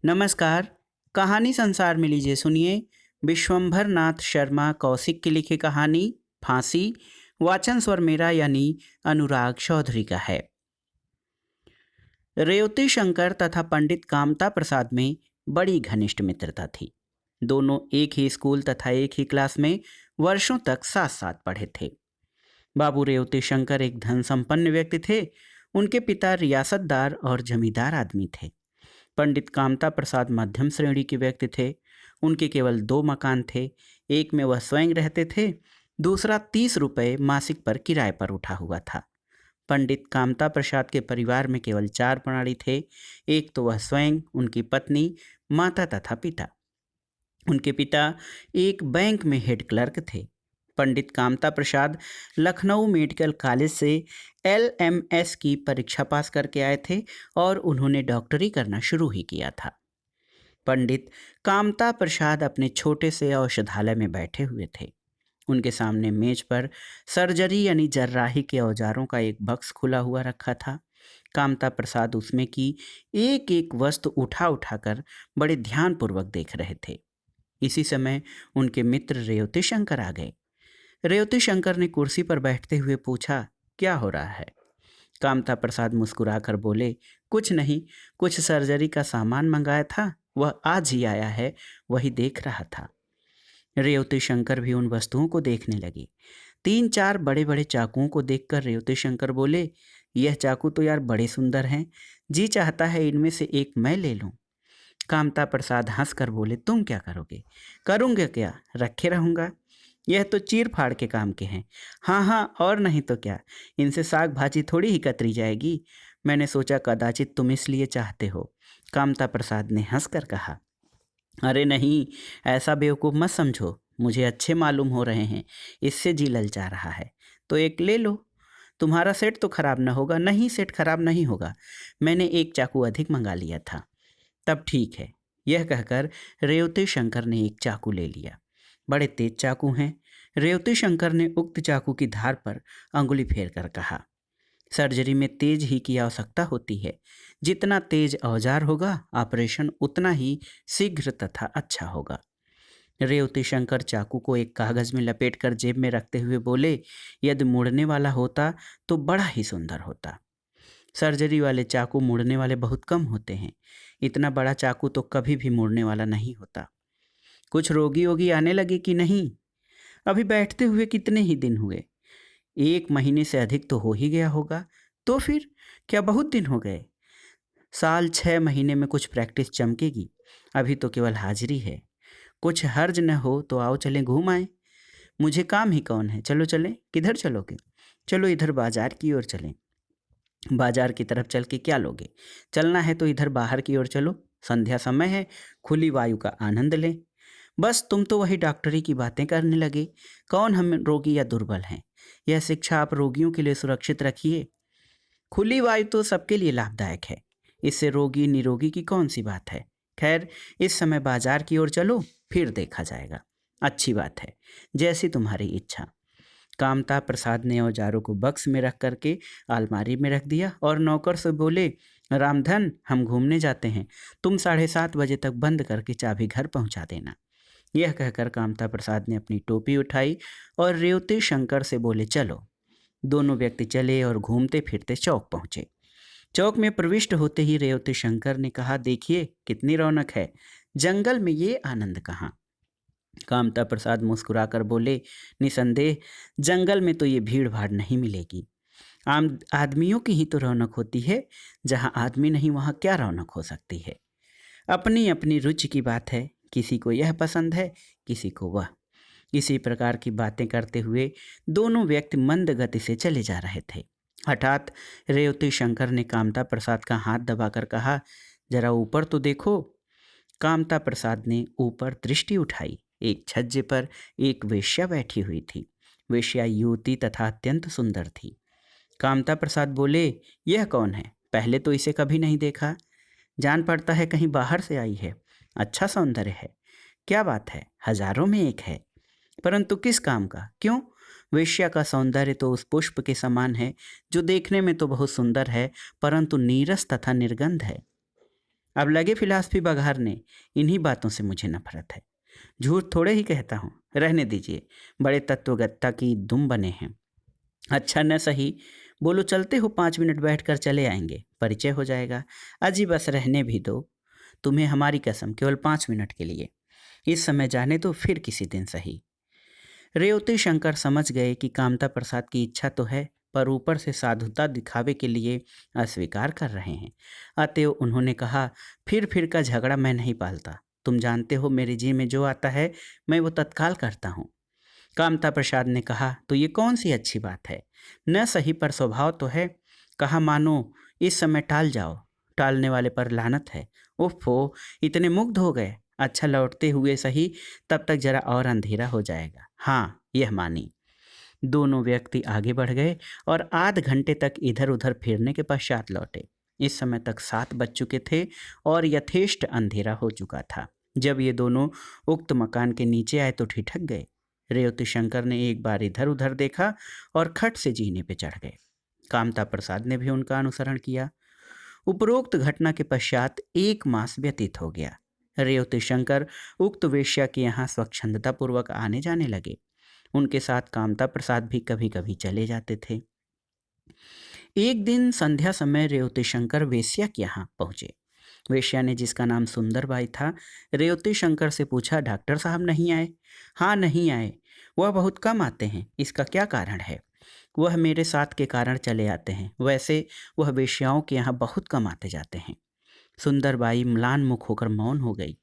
नमस्कार। कहानी संसार में लीजिए सुनिए। विश्वंभर नाथ शर्मा कौशिक की लिखी कहानी फांसी। वाचन स्वर मेरा यानी अनुराग चौधरी का है। रेवती शंकर तथा पंडित कामता प्रसाद में बड़ी घनिष्ठ मित्रता थी। दोनों एक ही स्कूल तथा एक ही क्लास में वर्षों तक साथ साथ पढ़े थे। बाबू रेवती शंकर एक धन संपन्न व्यक्ति थे। उनके पिता रियासतदार और जमींदार आदमी थे। पंडित कामता प्रसाद मध्यम श्रेणी के व्यक्ति थे। उनके केवल दो मकान थे। एक में वह स्वयं रहते थे, दूसरा 30 रुपये मासिक पर किराए पर उठा हुआ था। पंडित कामता प्रसाद के परिवार में केवल 4 प्राणी थे। एक तो वह स्वयं, उनकी पत्नी, माता तथा पिता। उनके पिता एक बैंक में हेड क्लर्क थे। पंडित कामता प्रसाद लखनऊ मेडिकल कॉलेज से LMS की परीक्षा पास करके आए थे और उन्होंने डॉक्टरी करना शुरू ही किया था। पंडित कामता प्रसाद अपने छोटे से औषधालय में बैठे हुए थे। उनके सामने मेज पर सर्जरी यानी जर्राही के औजारों का एक बक्स खुला हुआ रखा था। कामता प्रसाद उसमें की एक एक वस्तु उठा उठाकर बड़े ध्यानपूर्वक देख रहे थे। इसी समय उनके मित्र रेवती शंकर आ गए। रेवती शंकर ने कुर्सी पर बैठते हुए पूछा, क्या हो रहा है? कामता प्रसाद मुस्कुराकर बोले, कुछ नहीं, कुछ सर्जरी का सामान मंगाया था, वह आज ही आया है, वही देख रहा था। रेवती शंकर भी उन वस्तुओं को देखने लगी। 3-4 बड़े बड़े चाकुओं को देखकर रेवती शंकर बोले, यह चाकू तो यार बड़े सुंदर हैं, जी चाहता है इनमें से एक मैं ले लूं। कामता प्रसाद हंसकर बोले, तुम क्या करोगे? करूँगे क्या, रखे रहूँगा। यह तो चीर फाड़ के काम के हैं। हाँ हाँ, और नहीं तो क्या, इनसे साग भाजी थोड़ी ही कतरी जाएगी। मैंने सोचा कदाचित तुम इसलिए चाहते हो। कामता प्रसाद ने हंसकर कहा, अरे नहीं, ऐसा बेवकूफ़ मत समझो, मुझे अच्छे मालूम हो रहे हैं, इससे जी ललचा रहा है तो एक ले लो। तुम्हारा सेट तो खराब ना होगा? नहीं, सेट खराब नहीं होगा, मैंने एक चाकू अधिक मंगा लिया था। तब ठीक है। यह कहकर रेवती शंकर ने एक चाकू ले लिया। बड़े तेज चाकू हैं। रेवती शंकर ने उक्त चाकू की धार पर अंगुली फेर कर कहा, सर्जरी में तेज ही की आवश्यकता होती है। जितना तेज औजार होगा, ऑपरेशन उतना ही शीघ्र तथा अच्छा होगा। रेवती शंकर चाकू को एक कागज में लपेटकर जेब में रखते हुए बोले, यदि मुड़ने वाला होता तो बड़ा ही सुंदर होता। सर्जरी वाले चाकू मुड़ने वाले बहुत कम होते हैं। इतना बड़ा चाकू तो कभी भी मुड़ने वाला नहीं होता। कुछ रोगी वोगी आने लगे कि नहीं? अभी बैठते हुए कितने ही दिन हुए? 1 महीने से अधिक तो हो ही गया होगा। तो फिर क्या बहुत दिन हो गए? साल 6 महीने में कुछ प्रैक्टिस चमकेगी। अभी तो केवल हाजिरी है। कुछ हर्ज न हो तो आओ चलें घूम आए। मुझे काम ही कौन है, चलो चलें। किधर चलोगे? चलो इधर बाजार की ओर चलें। बाजार की तरफ चल के क्या लोगे? चलना है तो इधर बाहर की ओर चलो, संध्या समय है, खुली वायु का आनंद लें। बस तुम तो वही डॉक्टरी की बातें करने लगे। कौन हम रोगी या दुर्बल हैं? यह शिक्षा आप रोगियों के लिए सुरक्षित रखिए। खुली वायु तो सबके लिए लाभदायक है, इससे रोगी निरोगी की कौन सी बात है। खैर, इस समय बाजार की ओर चलो, फिर देखा जाएगा। अच्छी बात है, जैसी तुम्हारी इच्छा। कामता प्रसाद ने औजारों को बक्स में रख करके अलमारी में रख दिया और नौकर से बोले, रामधन, हम घूमने जाते हैं, तुम 7:30 बजे तक बंद करके चाबी घर पहुंचा देना। यह कहकर कामता प्रसाद ने अपनी टोपी उठाई और रेवती शंकर से बोले, चलो। दोनों व्यक्ति चले और घूमते फिरते चौक पहुंचे। चौक में प्रविष्ट होते ही रेवती शंकर ने कहा, देखिए कितनी रौनक है, जंगल में ये आनंद कहाँ। कामता प्रसाद मुस्कुराकर बोले, निसंदेह जंगल में तो ये भीड़ भाड़ नहीं मिलेगी। आम आदमियों की ही तो रौनक होती है, जहाँ आदमी नहीं वहाँ क्या रौनक हो सकती है। अपनी अपनी रुचि की बात है, किसी को यह पसंद है, किसी को वह। इसी प्रकार की बातें करते हुए दोनों व्यक्ति मंद गति से चले जा रहे थे। हठात रेवती शंकर ने कामता प्रसाद का हाथ दबाकर कहा, जरा ऊपर तो देखो। कामता प्रसाद ने ऊपर दृष्टि उठाई। एक छज्जे पर एक वेश्या बैठी हुई थी। वेश्या युवती तथा अत्यंत सुंदर थी। कामता प्रसाद बोले, यह कौन है? पहले तो इसे कभी नहीं देखा। जान पड़ता है कहीं बाहर से आई है। अच्छा सौंदर्य है। क्या बात है, हजारों में एक है। परंतु किस काम का? क्यों? वेश्या का सौंदर्य तो उस पुष्प के समान है जो देखने में तो बहुत सुंदर है, परंतु नीरस तथा निर्गंध है। अब लगे फिलॉसफी बघारने। इन्हीं बातों से मुझे नफरत है। झूठ थोड़े ही कहता हूँ, रहने दीजिए। बड़े तत्वगत्ता की दुम बने हैं। अच्छा न सही, बोलो चलते हो, 5 मिनट बैठकर चले आएंगे, परिचय हो जाएगा। अजी बस रहने भी दो। तुम्हें हमारी कसम, केवल 5 मिनट के लिए। इस समय जाने तो फिर किसी दिन सही। रेवती शंकर समझ गए कि कामता प्रसाद की इच्छा तो है, पर ऊपर से साधुता दिखावे के लिए अस्वीकार कर रहे हैं। अतएव उन्होंने कहा, फिर का झगड़ा मैं नहीं पालता। तुम जानते हो मेरे जी में जो आता है मैं वो तत्काल करता हूँ। कामता प्रसाद ने कहा, तो ये कौन सी अच्छी बात है? न सही पर स्वभाव तो है। कहा, मानो इस समय टाल जाओ, टालने वाले पर लानत है। उफ़, इतने मुग्ध हो गए। अच्छा, लौटते हुए सही, तब तक जरा और अंधेरा हो जाएगा। हाँ, यह मानी। दोनों व्यक्ति आगे बढ़ गए और आध घंटे तक इधर उधर फिरने के पश्चात लौटे। इस समय तक 7 बज चुके थे और यथेष्ट अंधेरा हो चुका था। जब ये दोनों उक्त मकान के नीचे आए तो ठिठक गए। रेवती शंकर ने एक बार इधर उधर देखा और खट से जीने पे चढ़ गए। कामता प्रसाद ने भी उनका अनुसरण किया। उपरोक्त घटना के पश्चात 1 मास व्यतीत हो गया। रेवती शंकर उक्त वेश्या के यहाँ स्वच्छंदता पूर्वक आने जाने लगे। उनके साथ कामता प्रसाद भी कभी कभी चले जाते थे। एक दिन संध्या समय रेवती शंकर वेश्या के यहाँ पहुंचे। वेश्या ने, जिसका नाम सुंदरबाई था, रेवती शंकर से पूछा, डॉक्टर साहब नहीं आए? हाँ, नहीं आए। वह बहुत कम आते हैं, इसका क्या कारण है? वह मेरे साथ के कारण चले आते हैं। वैसे वह वेश्याओं के यहाँ बहुत कम आते जाते हैं। सुंदरबाई म्लान मुख होकर मौन हो गई।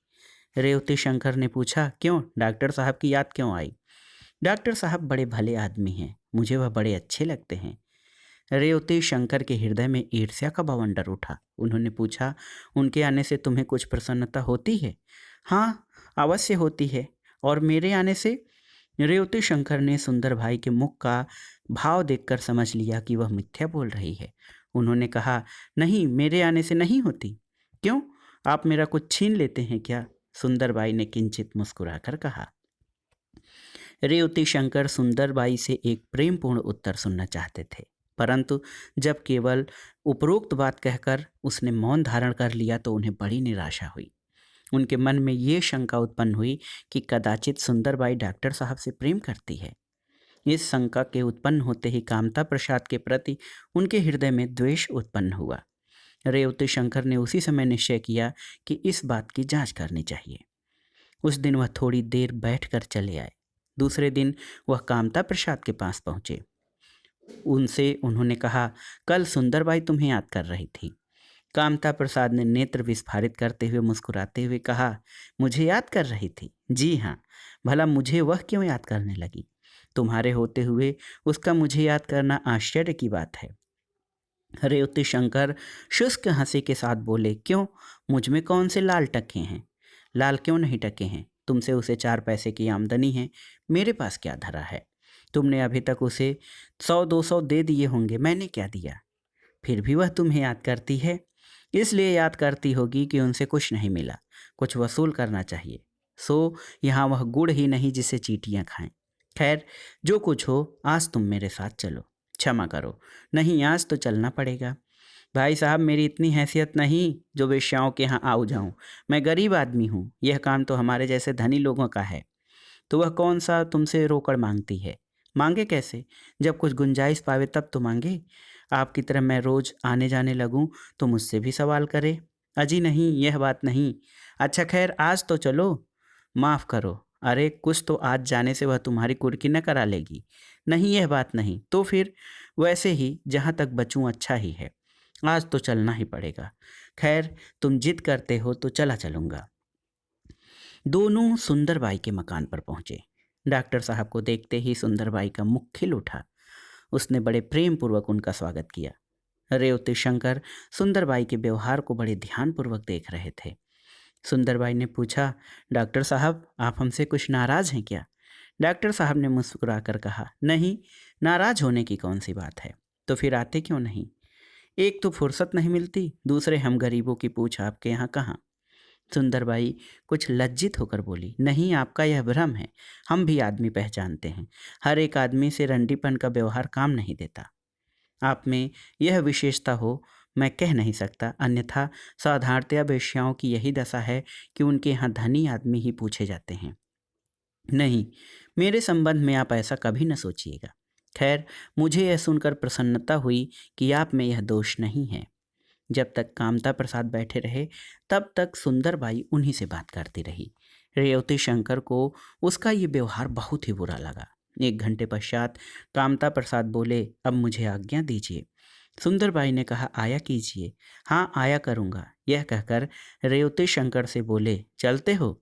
रेवती शंकर ने पूछा, क्यों, डॉक्टर साहब की याद क्यों आई? डॉक्टर साहब बड़े भले आदमी हैं, मुझे वह बड़े अच्छे लगते हैं। रेवती शंकर के हृदय में ईर्ष्या का बवंडर उठा। उन्होंने पूछा, उनके आने से तुम्हें कुछ प्रसन्नता होती है? हाँ, अवश्य होती है। और मेरे आने से? रेवती शंकर ने सुंदर भाई के मुख का भाव देखकर समझ लिया कि वह मिथ्या बोल रही है। उन्होंने कहा, नहीं, मेरे आने से नहीं होती। क्यों, आप मेरा कुछ छीन लेते हैं क्या? सुंदरबाई ने किंचित मुस्कुराकर कहा। रेवती शंकर सुंदरबाई से एक प्रेमपूर्ण उत्तर सुनना चाहते थे, परंतु जब केवल उपरोक्त बात कहकर उसने मौन धारण कर लिया तो उन्हें बड़ी निराशा हुई। उनके मन में ये शंका उत्पन्न हुई कि कदाचित सुंदरबाई डॉक्टर साहब से प्रेम करती है। इस शंका के उत्पन्न होते ही कामता प्रसाद के प्रति उनके हृदय में द्वेष उत्पन्न हुआ। रेवती शंकर ने उसी समय निश्चय किया कि इस बात की जांच करनी चाहिए। उस दिन वह थोड़ी देर बैठकर चले आए। दूसरे दिन वह कामता प्रसाद के पास पहुंचे। उनसे उन्होंने कहा, कल सुंदरबाई तुम्हें याद कर रही थी। कामता प्रसाद ने नेत्र विस्फारित करते हुए मुस्कुराते हुए कहा, मुझे याद कर रही थी? जी हाँ। भला मुझे वह क्यों याद करने लगी? तुम्हारे होते हुए उसका मुझे याद करना आश्चर्य की बात है। रेवती शंकर शुष्क हंसी के साथ बोले, क्यों, मुझ में कौन से लाल टके हैं? लाल क्यों नहीं टके हैं? तुमसे उसे 4 पैसे की आमदनी है, मेरे पास क्या धरा है? तुमने अभी तक उसे 100-200 दे दिए होंगे, मैंने क्या दिया? फिर भी वह तुम्हें याद करती है। इसलिए याद करती होगी कि उनसे कुछ नहीं मिला, कुछ वसूल करना चाहिए। सो यहाँ वह गुड़ ही नहीं जिसे चींटियाँ खाएं। खैर, जो कुछ हो, आज तुम मेरे साथ चलो। क्षमा करो, नहीं, आज तो चलना पड़ेगा। भाई साहब, मेरी इतनी हैसियत नहीं जो वेश्याओं के यहाँ आऊँ जाऊँ। मैं गरीब आदमी हूँ, यह काम तो हमारे जैसे धनी लोगों का है। तो वह कौन सा तुमसे रोकड़ मांगती है? मांगे कैसे? जब कुछ गुंजाइश पावे तब तो मांगे। आपकी तरह मैं रोज आने जाने लगूं तो मुझसे भी सवाल करे। अजी नहीं, यह बात नहीं। अच्छा खैर, आज तो चलो। माफ़ करो, अरे कुछ तो आज जाने से वह तुम्हारी कुर्की न करा लेगी। नहीं, यह बात नहीं। तो फिर वैसे ही जहाँ तक बचूं अच्छा ही है। आज तो चलना ही पड़ेगा। खैर, तुम जिद करते हो तो चला चलूँगा। दोनों सुंदरबाई के मकान पर पहुंचे। डॉक्टर साहब को देखते ही सुंदरबाई का मुख खिल उठा। उसने बड़े प्रेम पूर्वक उनका स्वागत किया। रेवती शंकर सुंदरबाई के व्यवहार को बड़े ध्यानपूर्वक देख रहे थे। सुंदरबाई ने पूछा, डॉक्टर साहब, आप हमसे कुछ नाराज हैं क्या? डॉक्टर साहब ने मुस्कुराकर कहा, नहीं, नाराज होने की कौन सी बात है। तो फिर आते क्यों नहीं? एक तो फुर्सत नहीं मिलती, दूसरे हम गरीबों की पूछ आपके यहाँ कहाँ। सुंदरबाई कुछ लज्जित होकर बोली, नहीं, आपका यह भ्रम है। हम भी आदमी पहचानते हैं। हर एक आदमी से रंडीपन का व्यवहार काम नहीं देता। आप में यह विशेषता हो, मैं कह नहीं सकता, अन्यथा साधारणतया वेश्याओं की यही दशा है कि उनके यहाँ धनी आदमी ही पूछे जाते हैं। नहीं, मेरे संबंध में आप ऐसा कभी न सोचिएगा। खैर, मुझे यह सुनकर प्रसन्नता हुई कि आप में यह दोष नहीं है। जब तक कामता प्रसाद बैठे रहे, तब तक सुंदरबाई उन्हीं से बात करती रही। रेवती शंकर को उसका ये व्यवहार बहुत ही बुरा लगा। 1 घंटे पश्चात कामता प्रसाद बोले, अब मुझे आज्ञा दीजिए। सुंदरबाई ने कहा, आया कीजिए। हाँ, आया करूँगा। यह कहकर रेवती शंकर से बोले, चलते हो?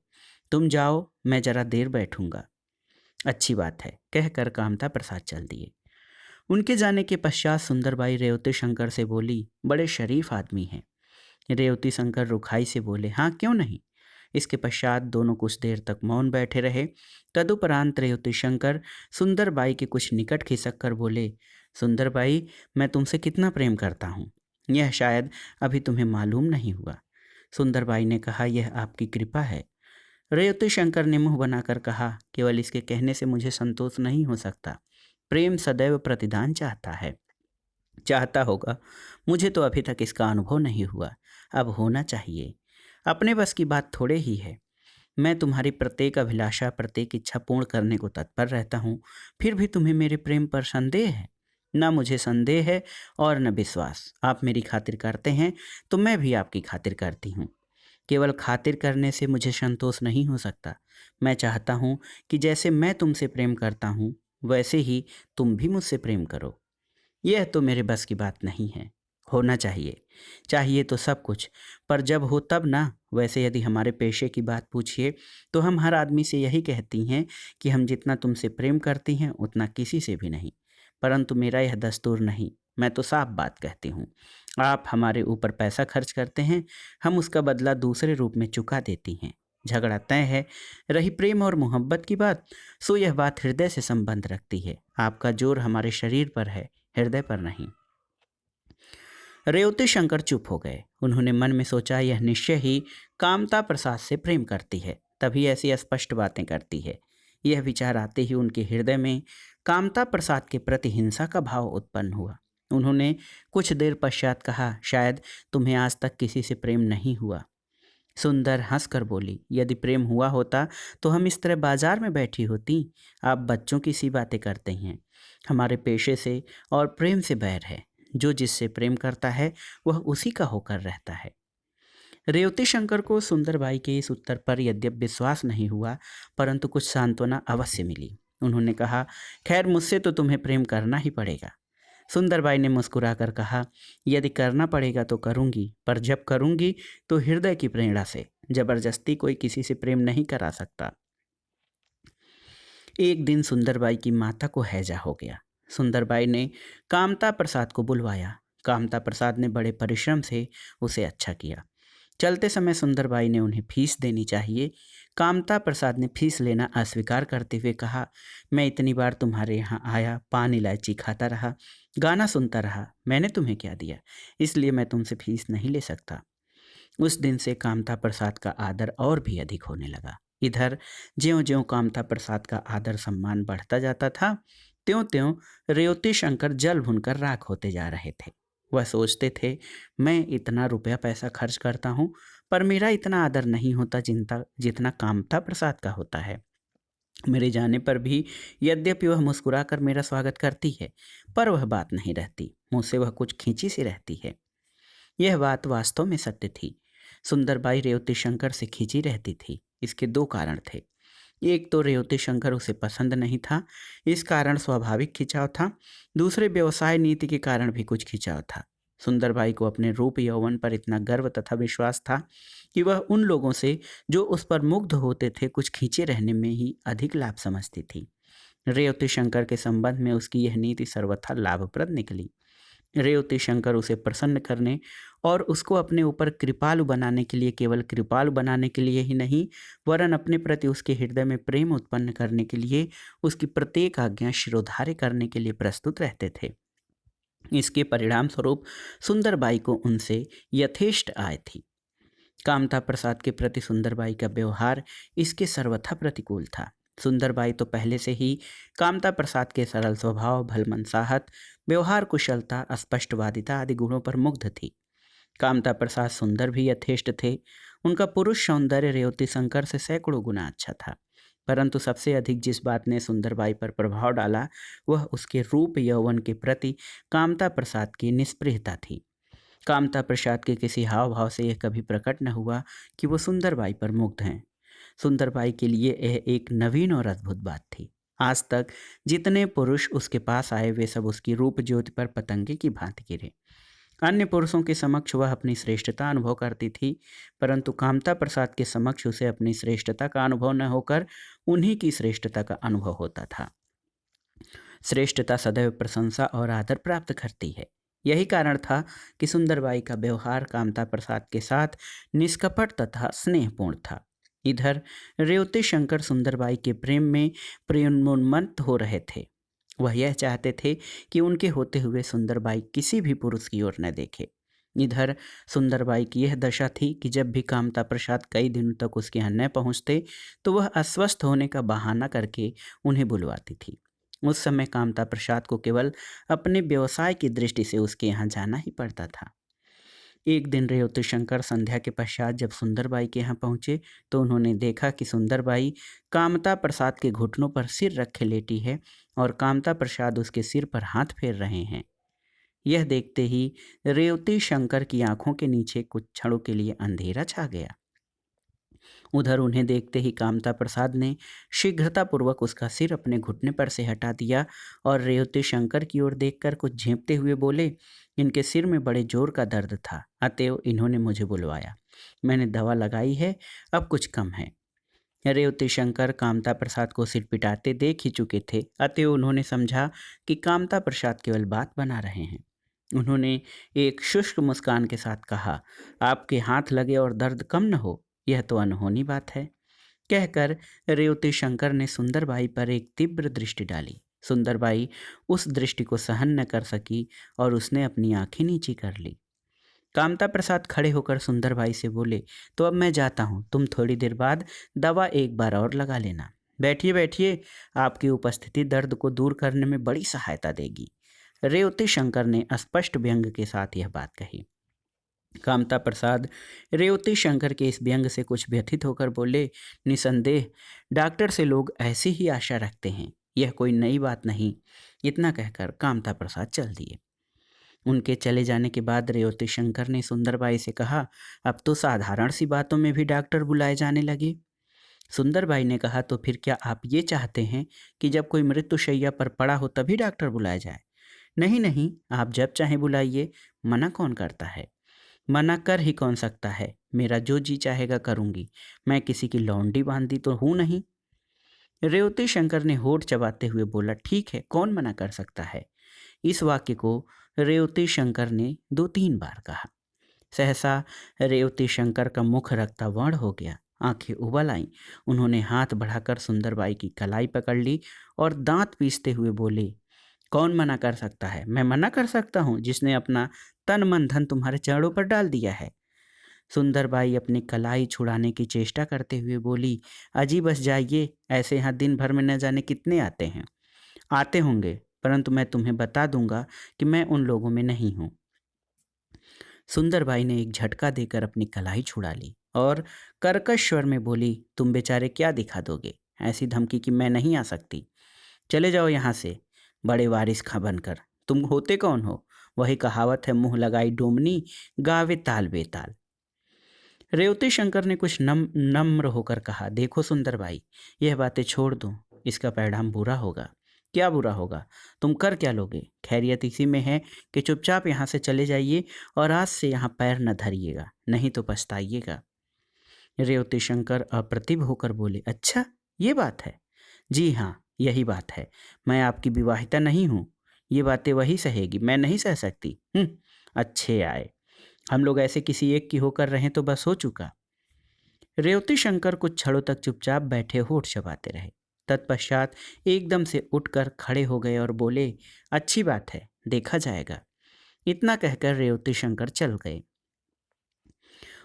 तुम जाओ, मैं जरा देर बैठूंगा। अच्छी बात है, कहकर कामता प्रसाद चल दिए। उनके जाने के पश्चात सुंदरबाई रेवती शंकर से बोली, बड़े शरीफ आदमी हैं। रेवती शंकर रुखाई से बोले, हाँ क्यों नहीं। इसके पश्चात दोनों कुछ देर तक मौन बैठे रहे। तदुपरांत रेवती शंकर सुंदरबाई के कुछ निकट खिसक कर बोले, सुंदरबाई, मैं तुमसे कितना प्रेम करता हूँ, यह शायद अभी तुम्हें मालूम नहीं हुआ। सुंदरबाई ने कहा, यह आपकी कृपा है। रेवती शंकर ने मुंह बनाकर कहा, केवल इसके कहने से मुझे संतोष नहीं हो सकता। प्रेम सदैव प्रतिदान चाहता होगा। मुझे तो अभी तक इसका अनुभव नहीं हुआ, अब होना चाहिए। अपने बस की बात थोड़े ही है। मैं तुम्हारी प्रत्येक अभिलाषा, प्रत्येक इच्छा पूर्ण करने को तत्पर रहता हूँ, फिर भी तुम्हें मेरे प्रेम पर संदेह है। न मुझे संदेह है और न विश्वास। आप मेरी खातिर करते हैं तो मैं भी आपकी खातिर करती हूँ। केवल खातिर करने से मुझे संतोष नहीं हो सकता। मैं चाहता हूँ कि जैसे मैं तुमसे प्रेम करता हूँ, वैसे ही तुम भी मुझसे प्रेम करो। यह तो मेरे बस की बात नहीं है। होना चाहिए तो सब कुछ, पर जब हो तब ना। वैसे यदि हमारे पेशे की बात पूछिए तो हम हर आदमी से यही कहती हैं कि हम जितना तुमसे प्रेम करती हैं उतना किसी से भी नहीं। परंतु मेरा यह दस्तूर नहीं। मैं तो साफ बात कहती हूँ। आप हमारे ऊपर पैसा खर्च करते हैं, हम उसका बदला दूसरे रूप में चुका देती हैं। झगड़ा तय है। रही प्रेम और मोहब्बत की बात, सो यह बात हृदय से संबंध रखती है। आपका जोर हमारे शरीर पर है, हृदय पर नहीं। रेवती शंकर चुप हो गए। उन्होंने मन में सोचा, यह निश्चय ही कामता प्रसाद से प्रेम करती है, तभी ऐसी स्पष्ट बातें करती है। यह विचार आते ही उनके हृदय में कामता प्रसाद के प्रति हिंसा का भाव उत्पन्न हुआ। उन्होंने कुछ देर पश्चात कहा, शायद तुम्हें आज तक किसी से प्रेम नहीं हुआ। सुंदर हंसकर बोली, यदि प्रेम हुआ होता तो हम इस तरह बाजार में बैठी होती। आप बच्चों की सी बातें करते हैं। हमारे पेशे से और प्रेम से बैर है। जो जिससे प्रेम करता है वह उसी का होकर रहता है। रेवती शंकर को सुंदरबाई के इस उत्तर पर यद्यप विश्वास नहीं हुआ, परंतु कुछ सांत्वना अवश्य मिली। उन्होंने कहा, खैर मुझसे तो तुम्हें प्रेम करना ही पड़ेगा। सुंदरबाई ने मुस्कुराकर कहा, यदि करना पड़ेगा तो करूंगी, पर जब करूंगी तो हृदय की प्रेरणा से। जबरदस्ती कोई किसी से प्रेम नहीं करा सकता। एक दिन सुंदरबाई की माता को हैजा हो गया। सुंदरबाई ने कामता प्रसाद को बुलवाया। कामता प्रसाद ने बड़े परिश्रम से उसे अच्छा किया। चलते समय सुंदरबाई ने उन्हें फीस देनी चाहिए। कामता प्रसाद ने फीस लेना अस्वीकार करते हुए कहा, मैं इतनी बार तुम्हारे यहाँ आया, पान इलायची खाता रहा, गाना सुनता रहा, मैंने तुम्हें क्या दिया, इसलिए मैं तुमसे फीस नहीं ले सकता। उस दिन से कामता प्रसाद का आदर और भी अधिक होने लगा। इधर ज्यों-ज्यों कामता प्रसाद का आदर सम्मान बढ़ता जाता था, त्यों-त्यों रेवती शंकर जल भुनकर राख होते जा रहे थे। वह सोचते थे, मैं इतना रुपया पैसा खर्च करता हूँ, पर मेरा इतना आदर नहीं होता जितना कामता प्रसाद का होता है। मेरे जाने पर भी यद्यपि वह मुस्कुराकर मेरा स्वागत करती है, पर वह बात नहीं रहती, मुँह से वह कुछ खींची सी रहती है। यह बात वास्तव में सत्य थी। सुंदरबाई रेवती शंकर से खींची रहती थी। इसके 2 कारण थे। एक तो रेवती शंकर उसे पसंद नहीं था, इस कारण स्वाभाविक खिंचाव था। दूसरे व्यवसाय नीति के कारण भी कुछ खिंचाव था। सुंदरबाई को अपने रूप यौवन पर इतना गर्व तथा विश्वास था कि वह उन लोगों से जो उस पर मुग्ध होते थे कुछ खींचे रहने में ही अधिक लाभ समझती थी। रेवती शंकर के संबंध में उसकी यह नीति सर्वथा लाभप्रद निकली। रेवती शंकर उसे प्रसन्न करने और उसको अपने ऊपर कृपालु बनाने के लिए, केवल कृपालु बनाने के लिए ही नहीं, वरन अपने प्रति उसके हृदय में प्रेम उत्पन्न करने के लिए, उसकी प्रत्येक आज्ञा शिरोधार्य करने के लिए प्रस्तुत रहते थे। इसके परिणाम स्वरूप सुंदरबाई को उनसे यथेष्ट आय थी। कामता प्रसाद के प्रति सुंदरबाई का व्यवहार इसके सर्वथा प्रतिकूल था। सुंदरबाई तो पहले से ही कामता प्रसाद के सरल स्वभाव, भलमनसाहत, व्यवहार कुशलता, स्पष्टवादिता आदि गुणों पर मुग्ध थी। कामता प्रसाद सुंदर भी यथेष्ट थे। उनका पुरुष सौंदर्य रेवती शंकर से सैकड़ों गुना अच्छा था। परंतु सबसे अधिक जिस बात ने सुंदरबाई पर प्रभाव डाला वह उसके रूप यौवन के प्रति कामता प्रसाद की निस्पृहता थी। कामता प्रसाद के किसी हाव भाव से यह कभी प्रकट न हुआ कि वो सुंदरबाई पर मुग्ध हैं। सुंदरबाई के लिए यह एक नवीन और अद्भुत बात थी। आज तक जितने पुरुष उसके पास आए वे सब उसकी रूप ज्योति पर पतंगे की भांति गिरे। अन्य पुरुषों के समक्ष वह अपनी श्रेष्ठता अनुभव करती थी, परंतु कामता प्रसाद के समक्ष उसे अपनी श्रेष्ठता का अनुभव न होकर उन्हीं की श्रेष्ठता का अनुभव होता था। श्रेष्ठता सदैव प्रशंसा और आदर प्राप्त करती है। यही कारण था कि सुंदरबाई का व्यवहार कामता प्रसाद के साथ निष्कपट तथा स्नेहपूर्ण था। इधर रेवती शंकर सुंदरबाई के प्रेम में प्रेमोन्मत्त हो रहे थे। वह यह चाहते थे कि उनके होते हुए सुंदरबाई किसी भी पुरुष की ओर न देखे। इधर सुंदरबाई की यह दशा थी कि जब भी कामता प्रसाद कई दिनों तक उसके यहाँ न पहुँचते तो वह अस्वस्थ होने का बहाना करके उन्हें बुलवाती थी। उस समय कामता प्रसाद को केवल अपने व्यवसाय की दृष्टि से उसके यहाँ जाना ही पड़ता था। एक दिन रेवती शंकर संध्या के पश्चात जब सुंदरबाई के यहाँ पहुँचे तो उन्होंने देखा कि सुंदरबाई कामता प्रसाद के घुटनों पर सिर रखे लेटी है और कामता प्रसाद उसके सिर पर हाथ फेर रहे हैं। यह देखते ही रेवती शंकर की आंखों के नीचे कुछ क्षणों के लिए अंधेरा छा गया। उधर उन्हें देखते ही कामता प्रसाद ने शीघ्रतापूर्वक उसका सिर अपने घुटने पर से हटा दिया और रेवती शंकर की ओर देखकर कुछ झेंपते हुए बोले, इनके सिर में बड़े जोर का दर्द था, अतएव इन्होंने मुझे बुलवाया। मैंने दवा लगाई है, अब कुछ कम है। रेवती शंकर कामता प्रसाद को सिर पिटाते देख ही चुके थे, अतएव उन्होंने समझा कि कामता प्रसाद केवल बात बना रहे हैं। उन्होंने एक शुष्क मुस्कान के साथ कहा, आपके हाथ लगे और दर्द कम न हो, यह तो अनहोनी बात है। कहकर रेवती शंकर ने सुंदरबाई पर एक तीव्र दृष्टि डाली। सुंदरबाई उस दृष्टि को सहन न कर सकी और उसने अपनी आंखें नीची कर ली। कामता प्रसाद खड़े होकर सुंदरबाई से बोले, तो अब मैं जाता हूँ, तुम थोड़ी देर बाद दवा एक बार और लगा लेना। बैठिए बैठिए, आपकी उपस्थिति दर्द को दूर करने में बड़ी सहायता देगी। रेवती शंकर ने स्पष्ट व्यंग के साथ यह बात कही। कामता प्रसाद रेवती शंकर के इस व्यंग से कुछ व्यथित होकर बोले, निसंदेह डॉक्टर से लोग ऐसी ही आशा रखते हैं, यह कोई नई बात नहीं। इतना कहकर कामता प्रसाद चल दिए। उनके चले जाने के बाद रेवती शंकर ने सुंदरबाई से कहा, अब तो साधारण सी बातों में भी डॉक्टर बुलाए जाने लगे। सुंदरबाई ने कहा, तो फिर क्या आप ये चाहते हैं कि जब कोई मृत्युशैया पर पड़ा हो तभी डॉक्टर बुलाया जाए? नहीं नहीं, आप जब चाहें बुलाइए, मना कौन करता है? मना कर ही कौन सकता है? मेरा जो जी चाहेगा करूंगी, मैं किसी की लौंडी बांधी तो हूं नहीं। रेवती शंकर ने होठ चबाते हुए बोला, ठीक है, कौन मना कर सकता है? इस वाक्य को रेवती शंकर ने 2-3 बार कहा। सहसा रेवती शंकर का मुख रक्ता वर्ण हो गया, आंखें उबल आईं। उन्होंने हाथ बढ़ाकर सुंदरबाई की कलाई पकड़ ली और दांत पीसते हुए बोले, कौन मना कर सकता है? मैं मना कर सकता हूँ, जिसने अपना तन मन धन तुम्हारे चरणों पर डाल दिया है। सुंदरबाई अपनी कलाई छुड़ाने की चेष्टा करते हुए बोली, अजी बस जाइए, ऐसे यहाँ दिन भर में न जाने कितने आते हैं। आते होंगे, परंतु मैं तुम्हें बता दूंगा कि मैं उन लोगों में नहीं हूँ। सुंदरबाई ने एक झटका देकर अपनी कलाई छुड़ा ली और कर्कश स्वर में बोली, तुम बेचारे क्या दिखा दोगे? ऐसी धमकी कि मैं नहीं आ सकती। चले जाओ यहाँ से, बड़े वारिस खां बनकर। तुम होते कौन हो? वही कहावत है, मुंह लगाई डोमनी, गावे ताल बेताल। रेवती शंकर ने कुछ नम्र होकर कहा, देखो सुंदरबाई, यह बातें छोड़ दो, इसका परिणाम बुरा होगा। क्या बुरा होगा? तुम कर क्या लोगे? खैरियत इसी में है कि चुपचाप यहाँ से चले जाइए और आज से यहाँ पैर न धरिएगा, नहीं तो पछताइएगा। रेवती शंकर अप्रतिभ होकर बोले, अच्छा ये बात है? जी हाँ, यही बात है। मैं आपकी विवाहिता नहीं हूँ, ये बातें वही सहेगी, मैं नहीं सह सकती। अच्छे आए, हम लोग ऐसे किसी एक की होकर रहें तो बस हो चुका। रेवती शंकर कुछ क्षणों तक चुपचाप बैठे होठ चबाते रहे। तत्पश्चात एकदम से उठकर खड़े हो गए और बोले, अच्छी बात है, देखा जाएगा। इतना कहकर रेवती शंकर चल गए।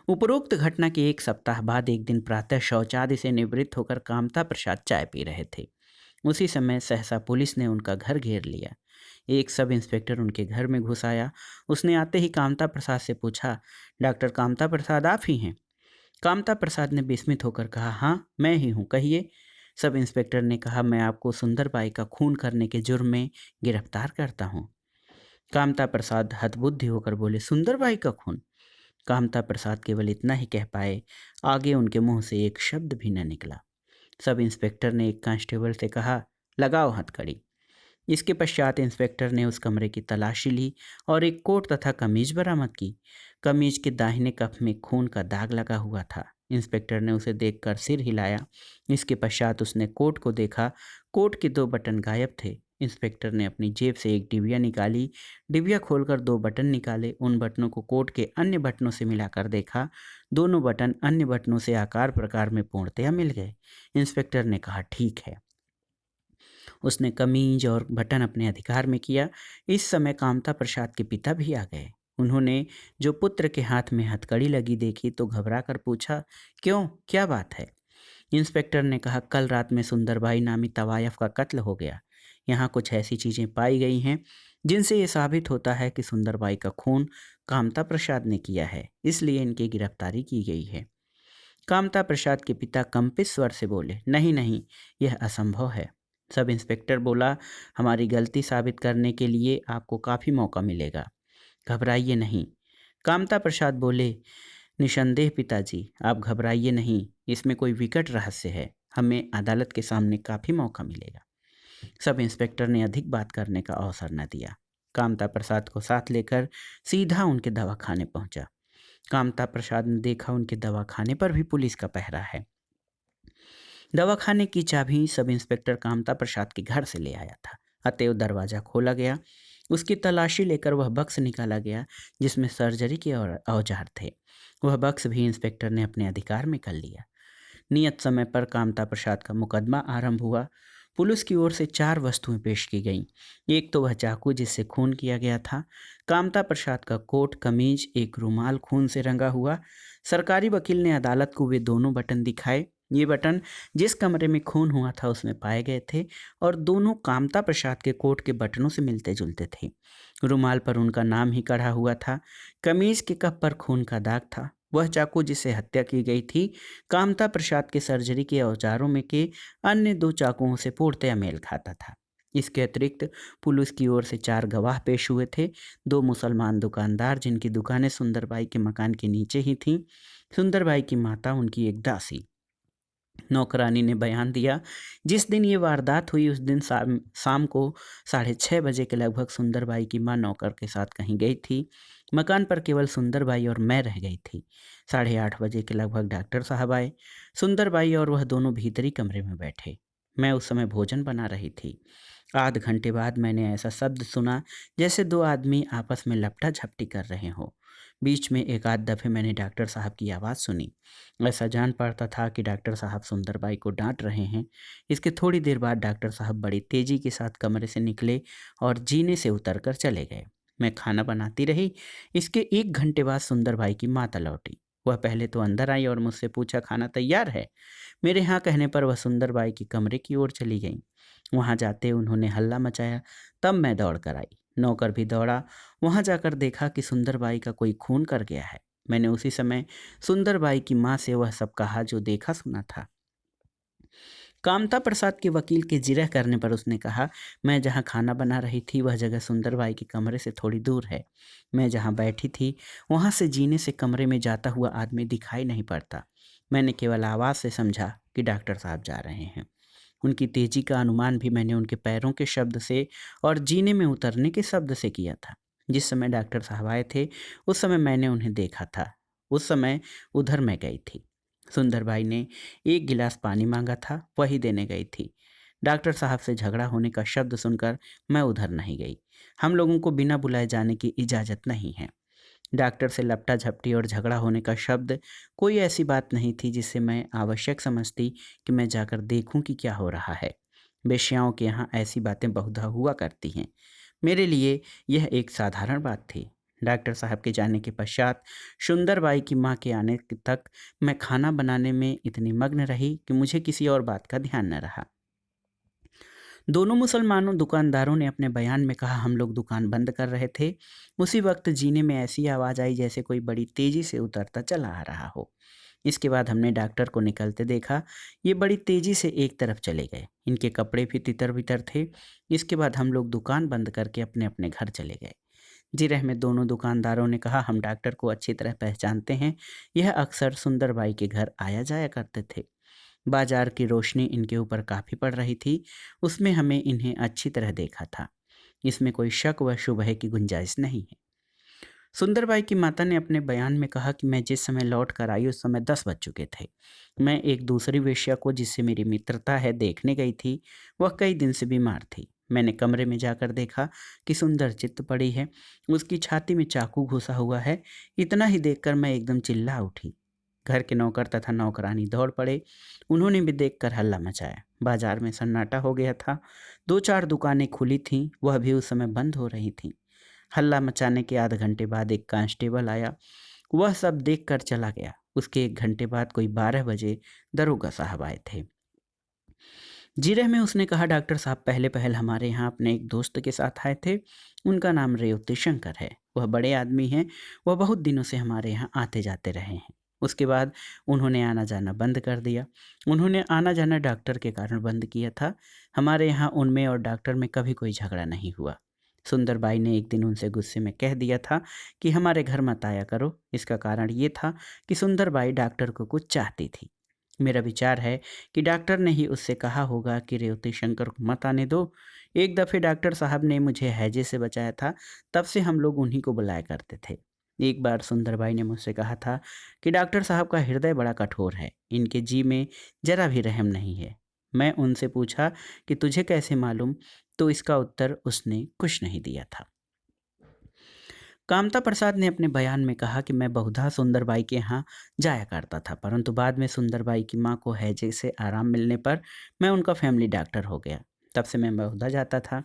उपरोक्त घटना के 1 सप्ताह बाद एक दिन प्रातः शौचादि से निवृत्त होकर कामता प्रसाद चाय पी रहे थे। उसी समय सहसा पुलिस ने उनका घर घेर लिया। एक सब इंस्पेक्टर उनके घर में घुस आया। उसने आते ही कामता प्रसाद से पूछा, डॉक्टर कामता प्रसाद आप ही हैं? कामता प्रसाद ने विस्मित होकर कहा, हाँ मैं ही हूँ, कहिए। सब इंस्पेक्टर ने कहा, मैं आपको सुंदरबाई का खून करने के जुर्म में गिरफ्तार करता हूँ। कामता प्रसाद हतबुद्धि होकर बोले, सुंदरबाई का खून? कामता प्रसाद केवल इतना ही कह पाए, आगे उनके मुंह से एक शब्द भी न निकला। सब इंस्पेक्टर ने एक कांस्टेबल से कहा, लगाओ हथकड़ी। इसके पश्चात इंस्पेक्टर ने उस कमरे की तलाशी ली और एक कोट तथा कमीज बरामद की। कमीज के दाहिने कफ में खून का दाग लगा हुआ था। इंस्पेक्टर ने उसे देखकर सिर हिलाया। इसके पश्चात उसने कोट को देखा। कोट के 2 बटन गायब थे। इंस्पेक्टर ने अपनी जेब से एक डिबिया निकाली। डिबिया खोलकर 2 बटन निकाले। उन बटनों को कोट के अन्य बटनों से मिलाकर देखा। दोनों बटन अन्य बटनों से आकार प्रकार में पूर्णतया मिल गए। इंस्पेक्टर ने कहा, ठीक है। उसने कमीज और बटन अपने अधिकार में किया। इस समय कामता प्रसाद के पिता भी आ गए। उन्होंने जो पुत्र के हाथ में हथकड़ी लगी देखी तो घबरा कर पूछा, क्यों, क्या बात है? इंस्पेक्टर ने कहा, कल रात में सुंदरबाई नामी तवायफ का कत्ल हो गया। यहाँ कुछ ऐसी चीज़ें पाई गई हैं जिनसे ये साबित होता है कि सुंदरबाई का खून कामता प्रसाद ने किया है, इसलिए इनकी गिरफ्तारी की गई है। कामता प्रसाद के पिता कंपित स्वर से बोले, नहीं नहीं, यह असंभव है। सब इंस्पेक्टर बोला, हमारी गलती साबित करने के लिए आपको काफ़ी मौका मिलेगा, घबराइए नहीं। कामता प्रसाद बोले, निसंदेह पिताजी, आप घबराइए नहीं, इसमें कोई विकट रहस्य है, हमें अदालत के सामने काफ़ी मौका मिलेगा। सब इंस्पेक्टर ने अधिक बात करने का अवसर न दिया। कामता प्रसाद को साथ लेकर सीधा उनके दवाखाने पहुंचा। कामता प्रसाद ने देखा उनके दवाखाने पर भी पुलिस का पहरा है। दवाखाने की चाबी सब इंस्पेक्टर कामता प्रसाद के घर से ले आया था, अतएव दरवाज़ा खोला गया। उसकी तलाशी लेकर वह बक्स निकाला गया जिसमें सर्जरी के औजार थे। वह बक्स भी इंस्पेक्टर ने अपने अधिकार में कर लिया। नियत समय पर कामता प्रसाद का मुकदमा आरंभ हुआ। पुलिस की ओर से 4 वस्तुएं पेश की गईं। एक तो वह चाकू जिससे खून किया गया था, कामता प्रसाद का कोट कमीज, एक रुमाल खून से रंगा हुआ। सरकारी वकील ने अदालत को वे दोनों बटन दिखाए। ये बटन जिस कमरे में खून हुआ था उसमें पाए गए थे और दोनों कामता प्रसाद के कोट के बटनों से मिलते जुलते थे। रुमाल पर उनका नाम ही कढ़ा हुआ था। कमीज के कप पर खून का दाग था। वह चाकू जिससे हत्या की गई थी कामता प्रसाद के सर्जरी के औजारों में के अन्य 2 चाकुओं से पूर्णतया मेल खाता था। इसके अतिरिक्त पुलिस की ओर से 4 गवाह पेश हुए थे। 2 मुसलमान दुकानदार जिनकी दुकानें सुंदरबाई के मकान के नीचे ही थीं, सुंदरबाई की माता, उनकी एक दासी। नौकरानी ने बयान दिया, जिस दिन ये वारदात हुई उस दिन शाम को 6:30 बजे के लगभग सुंदरबाई की मां नौकर के साथ कहीं गई थी। मकान पर केवल सुंदरबाई और मैं रह गई थी। 8:30 बजे के लगभग डॉक्टर साहब आए। सुंदरबाई और वह दोनों भीतरी कमरे में बैठे। मैं उस समय भोजन बना रही थी। आध घंटे बाद मैंने ऐसा शब्द सुना जैसे 2 आदमी आपस में लपटा झपटी कर रहे हों। बीच में एक आध दफ़े मैंने डॉक्टर साहब की आवाज़ सुनी। ऐसा जान पड़ता था कि डॉक्टर साहब सुंदरबाई को डांट रहे हैं। इसके थोड़ी देर बाद डॉक्टर साहब बड़ी तेज़ी के साथ कमरे से निकले और जीने से उतरकर चले गए। मैं खाना बनाती रही। इसके 1 घंटे बाद सुंदरबाई की माता लौटी। वह पहले तो अंदर आई और मुझसे पूछा, खाना तैयार है? मेरे हाँ कहने पर वह सुंदरबाई के कमरे की ओर चली गई। वहाँ जाते उन्होंने हल्ला मचाया। तब मैं दौड़ कर आई। नौकर भी दौड़ा। वहाँ जाकर देखा कि सुंदरबाई का कोई खून कर गया है। मैंने उसी समय सुंदरबाई की माँ से वह सब कहा जो देखा सुना था। कामता प्रसाद के वकील के जिरह करने पर उसने कहा, मैं जहाँ खाना बना रही थी वह जगह सुंदरबाई के कमरे से थोड़ी दूर है। मैं जहाँ बैठी थी वहाँ से जीने से कमरे में जाता हुआ आदमी दिखाई नहीं पड़ता। मैंने केवल आवाज़ से समझा कि डॉक्टर साहब जा रहे हैं। उनकी तेजी का अनुमान भी मैंने उनके पैरों के शब्द से और जीने में उतरने के शब्द से किया था। जिस समय डॉक्टर साहब आए थे उस समय मैंने उन्हें देखा था। उस समय उधर मैं गई थी। सुंदरबाई ने 1 गिलास पानी मांगा था, वही देने गई थी। डॉक्टर साहब से झगड़ा होने का शब्द सुनकर मैं उधर नहीं गई। हम लोगों को बिना बुलाए जाने की इजाज़त नहीं है। डॉक्टर से लपटा झपटी और झगड़ा होने का शब्द कोई ऐसी बात नहीं थी जिससे मैं आवश्यक समझती कि मैं जाकर देखूं कि क्या हो रहा है। वेश्याओं के यहाँ ऐसी बातें बहुधा हुआ करती हैं। मेरे लिए यह एक साधारण बात थी। डॉक्टर साहब के जाने के पश्चात सुंदरबाई की माँ के आने तक मैं खाना बनाने में इतनी मग्न रही कि मुझे किसी और बात का ध्यान न रहा। दोनों मुसलमानों दुकानदारों ने अपने बयान में कहा, हम लोग दुकान बंद कर रहे थे। उसी वक्त जीने में ऐसी आवाज़ आई जैसे कोई बड़ी तेज़ी से उतरता चला आ रहा हो। इसके बाद हमने डॉक्टर को निकलते देखा। ये बड़ी तेज़ी से एक तरफ चले गए। इनके कपड़े भी तितर-बितर थे। इसके बाद हम लोग दुकान बंद करके अपने-अपने घर चले गए। जिरह में दोनों दुकानदारों ने कहा, हम डॉक्टर को अच्छी तरह पहचानते हैं। यह अक्सर सुंदरबाई के घर आया जाया करते थे। बाजार की रोशनी इनके ऊपर काफ़ी पड़ रही थी। उसमें हमें इन्हें अच्छी तरह देखा था। इसमें कोई शक व शुबह की गुंजाइश नहीं है। सुंदरबाई की माता ने अपने बयान में कहा कि मैं जिस समय लौट कर आई उस समय 10 बज चुके थे। मैं एक दूसरी वेश्या को, जिससे मेरी मित्रता है, देखने गई थी। वह कई दिन से बीमार थी। मैंने कमरे में जाकर देखा कि सुंदर चित्त पड़ी है। उसकी छाती में चाकू घुसा हुआ है। इतना ही देखकर मैं एकदम चिल्ला उठी। घर के नौकर तथा नौकरानी दौड़ पड़े। उन्होंने भी देखकर हल्ला मचाया। बाजार में सन्नाटा हो गया था। 2-4 दुकानें खुली थीं, वह भी उस समय बंद हो रही थीं। हल्ला मचाने के आध घंटे बाद एक कांस्टेबल आया। वह सब देखकर चला गया। उसके 1 घंटे बाद कोई 12 बजे दरोगा साहब आए थे। जिरह में उसने कहा, डॉक्टर साहब पहले पहल हमारे यहाँ अपने एक दोस्त के साथ आए थे। उनका नाम रेवती शंकर है। वह बड़े आदमी हैं। वह बहुत दिनों से हमारे यहाँ आते जाते रहे हैं। उसके बाद उन्होंने आना जाना बंद कर दिया। उन्होंने आना जाना डॉक्टर के कारण बंद किया था। हमारे यहाँ उनमें और डॉक्टर में कभी कोई झगड़ा नहीं हुआ। सुंदरबाई ने एक दिन उनसे गुस्से में कह दिया था कि हमारे घर मत आया करो। इसका कारण ये था कि सुंदरबाई डॉक्टर को कुछ चाहती थी। मेरा विचार है कि डॉक्टर ने ही उससे कहा होगा कि रेवती शंकर को मत आने दो। एक दफ़े डॉक्टर साहब ने मुझे हैजे से बचाया था। तब से हम लोग उन्हीं को बुलाया करते थे। एक बार सुंदरबाई ने मुझसे कहा था कि डॉक्टर साहब का हृदय बड़ा कठोर है। इनके जी में ज़रा भी रहम नहीं है। मैं उनसे पूछा कि तुझे कैसे मालूम? तो इसका उत्तर उसने कुछ नहीं दिया था। कामता प्रसाद ने अपने बयान में कहा कि मैं बहुधा सुंदरबाई के यहाँ जाया करता था, परंतु बाद में सुंदरबाई की माँ को हैजे से आराम मिलने पर मैं उनका फैमिली डॉक्टर हो गया। तब से मैं बहुधा जाता था।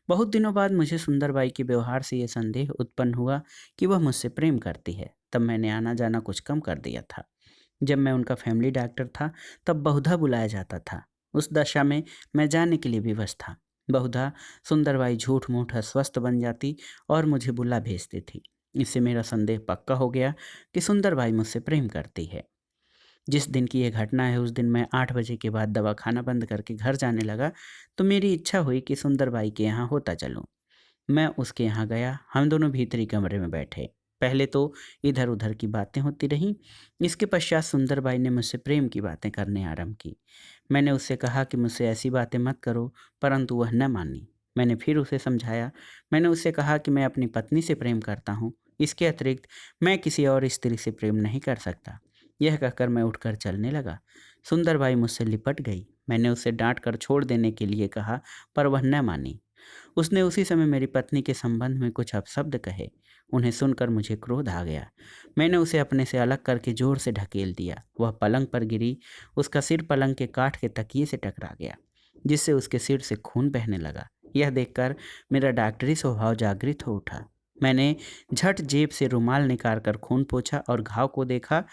बहुत दिनों बाद मुझे सुंदरबाई के व्यवहार से ये संदेह उत्पन्न हुआ कि वह मुझसे प्रेम करती है। तब मैंने आना जाना कुछ कम कर दिया था। जब मैं उनका फैमिली डॉक्टर था तब बहुधा बुलाया जाता था। उस दशा में मैं जाने के लिए विवश था। बहुधा सुंदरबाई झूठ मूठ अस्वस्थ बन जाती और मुझे बुला भेजती थी। इससे मेरा संदेह पक्का हो गया कि सुंदरबाई मुझसे प्रेम करती है। जिस दिन की यह घटना है उस दिन मैं 8 बजे के बाद दवा खाना बंद करके घर जाने लगा, तो मेरी इच्छा हुई कि सुंदरबाई के यहाँ होता चलूँ। मैं उसके यहाँ गया। हम दोनों भीतरी कमरे में बैठे। पहले तो इधर उधर की बातें होती रहीं। इसके पश्चात सुंदरबाई ने मुझसे प्रेम की बातें करने आरंभ की। मैंने उससे कहा कि मुझसे ऐसी बातें मत करो, परंतु वह न मानी। मैंने फिर उसे समझाया। मैंने उससे कहा कि मैं अपनी पत्नी से प्रेम करता हूँ। इसके अतिरिक्त मैं किसी और स्त्री से प्रेम नहीं कर सकता। यह कहकर मैं उठकर चलने लगा। सुंदरबाई मुझसे लिपट गई। मैंने उसे डांट कर छोड़ देने के लिए कहा, पर वह न मानी। उसने उसी समय मेरी पत्नी के संबंध में कुछ अपशब्द कहे। उन्हें सुनकर मुझे क्रोध आ गया। मैंने उसे अपने से अलग करके जोर से ढकेल दिया। वह पलंग पर गिरी। उसका सिर पलंग के काठ के तकिए से टकरा गया, जिससे उसके सिर से खून बहने लगा। यह देखकर मेरा डॉक्टरी स्वभाव जागृत हो उठा। मैंने झट जेब से रुमाल निकाल कर खून पोंछा और घाव को देखा।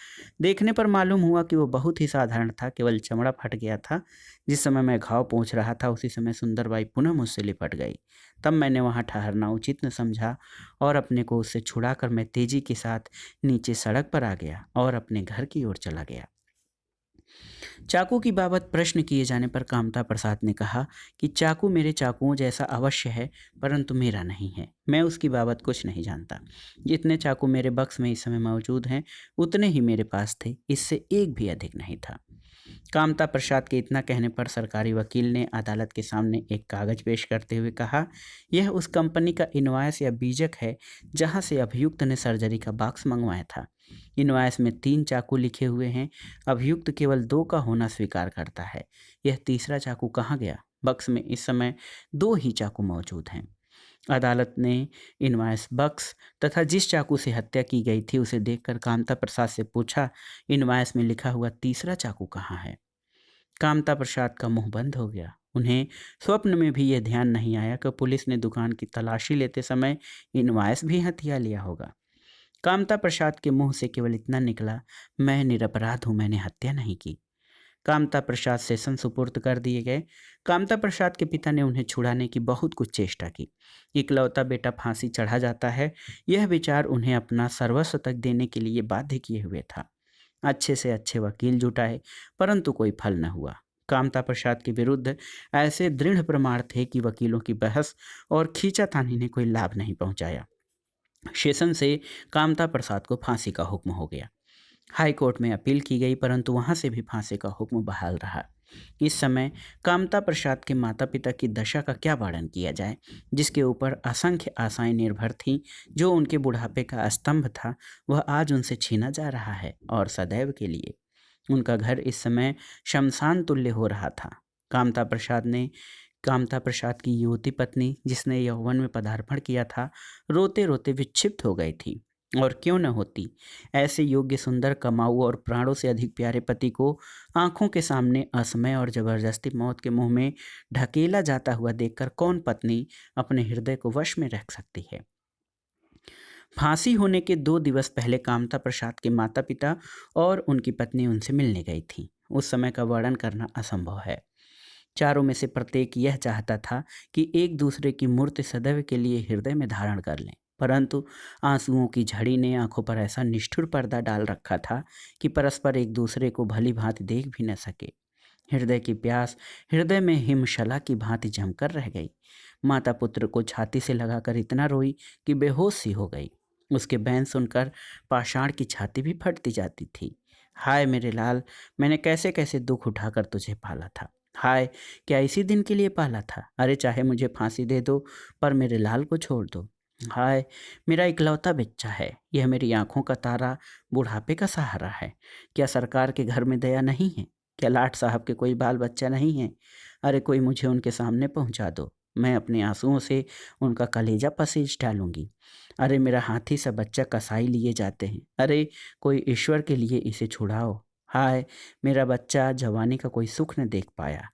देखने पर मालूम हुआ कि वो बहुत ही साधारण था, केवल चमड़ा फट गया था। जिस समय मैं घाव पोंछ रहा था उसी समय सुंदरबाई पुनः मुझसे लिपट गई। तब मैंने वहाँ ठहरना उचित न समझा और अपने को उससे छुड़ाकर मैं तेजी के साथ नीचे सड़क पर आ गया और अपने घर की ओर चला गया। चाकू की बाबत प्रश्न किए जाने पर कामता प्रसाद ने कहा कि चाकू मेरे चाकुओं जैसा अवश्य है, परंतु मेरा नहीं है। मैं उसकी बाबत कुछ नहीं जानता। जितने चाकू मेरे बक्स में इस समय मौजूद हैं उतने ही मेरे पास थे, इससे एक भी अधिक नहीं था। कामता प्रसाद के इतना कहने पर सरकारी वकील ने अदालत के सामने एक कागज पेश करते हुए कहा, यह उस कंपनी का इनवॉइस या बीजक है जहां से अभियुक्त ने सर्जरी का बॉक्स मंगवाया था। इनवॉइस में 3 चाकू लिखे हुए हैं। अभियुक्त केवल 2 का होना स्वीकार करता है। यह तीसरा चाकू कहाँ गया? बक्स में इस समय 2 ही चाकू मौजूद हैं। अदालत ने इनवॉइस, बक्स तथा जिस चाकू से हत्या की गई थी उसे देखकर कामता प्रसाद से पूछा, इनवॉइस में लिखा हुआ तीसरा चाकू कहाँ है? कामता प्रसाद का मुंह बंद हो गया। उन्हें स्वप्न में भी यह ध्यान नहीं आया कि पुलिस ने दुकान की तलाशी लेते समय इनवॉइस भी हथिया लिया होगा। कामता प्रसाद के मुंह से केवल इतना निकला, मैं निरपराध हूँ, मैंने हत्या नहीं की। कामता प्रसाद सेशन सुपुर्द कर दिए गए। कामता प्रसाद के पिता ने उन्हें छुड़ाने की बहुत कुछ चेष्टा की। इकलौता बेटा फांसी चढ़ा जाता है, यह विचार उन्हें अपना सर्वस्व तक देने के लिए बाध्य किए हुए था। अच्छे से अच्छे वकील जुटाए, परंतु कोई फल न हुआ। कामता प्रसाद के विरुद्ध ऐसे दृढ़ प्रमाण थे कि वकीलों की बहस और खींचातानी ने कोई लाभ नहीं पहुंचाया। सेशन से कामता प्रसाद को फांसी का हुक्म हो गया। हाई कोर्ट में अपील की गई, परंतु वहां से भी फांसी का हुक्म बहाल रहा। इस समय कामता प्रसाद के माता पिता की दशा का क्या वर्णन किया जाए, जिसके ऊपर असंख्य आशाएं निर्भर थीं। जो उनके बुढ़ापे का स्तंभ था, वह आज उनसे छीना जा रहा है और सदैव के लिए। उनका घर इस समय शमशान तुल्य हो रहा था। कामता प्रसाद की युवती पत्नी, जिसने यौवन में पदार्पण किया था, रोते रोते विक्षिप्त हो गई थी। और क्यों न होती, ऐसे योग्य, सुंदर, कमाऊ और प्राणों से अधिक प्यारे पति को आंखों के सामने असमय और जबरदस्ती मौत के मुंह में ढकेला जाता हुआ देखकर कौन पत्नी अपने हृदय को वश में रख सकती है। फांसी होने के 2 दिवस पहले कामता प्रसाद के माता पिता और उनकी पत्नी उनसे मिलने गई थी। उस समय का वर्णन करना असंभव है। चारों में से प्रत्येक यह चाहता था कि एक दूसरे की मूर्ति सदैव के लिए हृदय में धारण कर लें, परंतु आंसुओं की झड़ी ने आंखों पर ऐसा निष्ठुर पर्दा डाल रखा था कि परस्पर एक दूसरे को भली भांति देख भी न सके। हृदय की प्यास हृदय में हिमशला की भांति जमकर रह गई। माता पुत्र को छाती से लगाकर इतना रोई कि बेहोश सी हो गई। उसके बैन सुनकर पाषाण की छाती भी फटती जाती थी। हाय मेरे लाल, मैंने कैसे कैसे दुख उठाकर तुझे पाला था। हाय, क्या इसी दिन के लिए पाला था। अरे चाहे मुझे फांसी दे दो, पर मेरे लाल को छोड़ दो। हाय, मेरा इकलौता बच्चा है, यह मेरी आंखों का तारा, बुढ़ापे का सहारा है। क्या सरकार के घर में दया नहीं है? क्या लाट साहब के कोई बाल बच्चा नहीं है? अरे कोई मुझे उनके सामने पहुंचा दो, मैं अपने आंसुओं से उनका कलेजा पसीज डालूंगी। अरे मेरा हाथी सा बच्चा कसाई लिए जाते हैं, अरे कोई ईश्वर के लिए इसे छुड़ाओ। हाय, मेरा बच्चा जवानी का कोई सुख न देख पाया।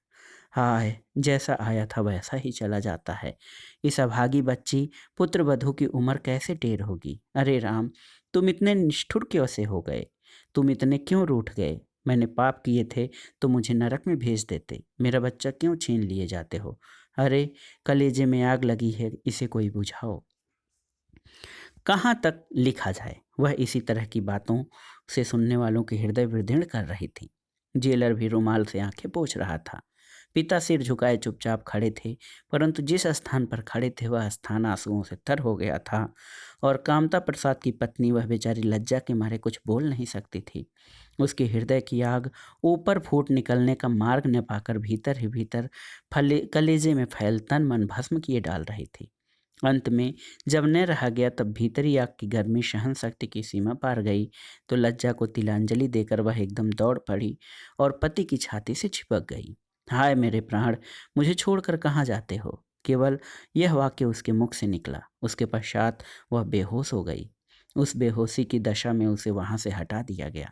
हाय, जैसा आया था वैसा ही चला जाता है। इस अभागी बच्ची पुत्र वधू की उम्र कैसे टेर होगी। अरे राम, तुम इतने निष्ठुर क्यों से हो गए? तुम इतने क्यों रूठ गए? मैंने पाप किए थे तो मुझे नरक में भेज देते, मेरा बच्चा क्यों छीन लिए जाते हो? अरे कलेजे में आग लगी है, इसे कोई बुझाओ। कहाँ तक लिखा जाए, वह इसी तरह की बातों से सुनने वालों के हृदय विदीर्ण कर रही थी। जेलर भी रुमाल से आंखें पोंछ रहा था। पिता सिर झुकाए चुपचाप खड़े थे, परंतु जिस स्थान पर खड़े थे वह स्थान आंसुओं से तर हो गया था। और कामता प्रसाद की पत्नी, वह बेचारी लज्जा के मारे कुछ बोल नहीं सकती थी। उसके हृदय की आग ऊपर फूट निकलने का मार्ग न पाकर भीतर ही भीतर कलेजे में फैल तन मन भस्म किए डाल रही थी। अंत में जब न रहा गया, तब भीतरी आग की गर्मी सहन शक्ति की सीमा पार गई, तो लज्जा को तिलांजलि देकर वह एकदम दौड़ पड़ी और पति की छाती से चिपक गई। हाय मेरे प्राण, मुझे छोड़कर कहाँ जाते हो? केवल यह वाक्य उसके मुख से निकला। उसके पश्चात वह बेहोश हो गई। उस बेहोशी की दशा में उसे वहां से हटा दिया गया।